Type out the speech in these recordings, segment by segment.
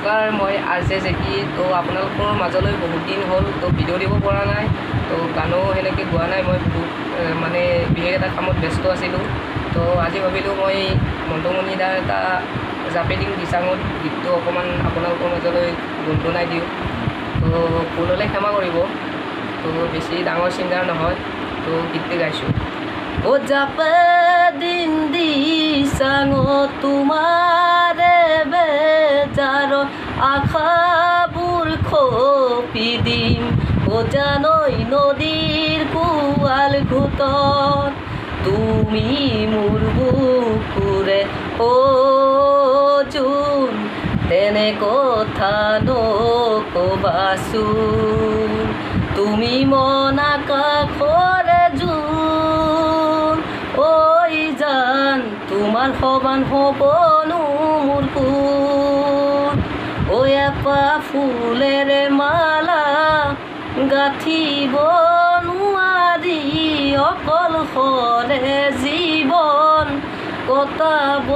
নমস্কাৰ, মই RJ Jackie. তো আপোনালোকৰ মাজলৈ বহুত দিন হ'ল তো ভিডিঅ' দিব পৰা নাই, তো গানো সেনেকৈ গোৱা নাই। মই বহুত মানে বিশেষ এটা কামত ব্যস্ত আছিলোঁ। তো আজি ভাবিলোঁ মই মণ্টুমণি দাৰ এটা জাপি দিম দিচাঙত গীতটো অকণমান আপোনালোকৰ মাজলৈ গুণগুণাই দিওঁ। তো ভুল হ'লে ক্ষমা কৰিব। তো বেছি ডাঙৰ ছিংগাৰ নহয়, তো গীতটি গাইছোঁ। ও জাপে দিন দিচাঙত তোমাৰে বেজাৰ আশাবোৰ খপি দিম। ও জানৈ নদীৰ কোৱাল ঘুটত তুমি মোৰ বুকুৰে ও জোন, তেনে কথা নকবাচোন। তুমি মন আকাশৰে জোন, ঐ জান তোমাৰ সমান হ'বনো মোৰ কোন। ঐ এপা ফুলেৰে মালা গাঁঠিব নোৱাৰি, অকলশৰে জীৱন কটাব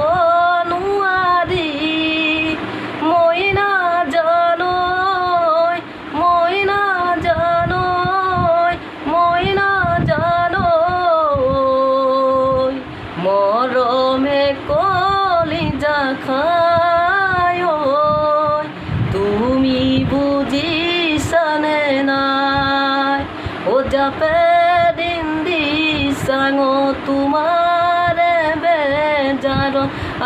নোৱাৰি। মই নাজানৈ, মই নাজানৈ, মই নাজানৈ, মৰমে কলিজা খায়। তুমি বুজিছানে নাই? ও জাপে দিন দিচাঙত তোমাৰে বেজাৰ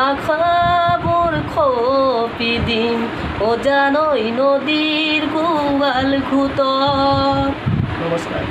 আশাবোৰ খপি দিম। ও জানৈ নদীৰ কোৱাল ঘুটত। নমস্কাৰ।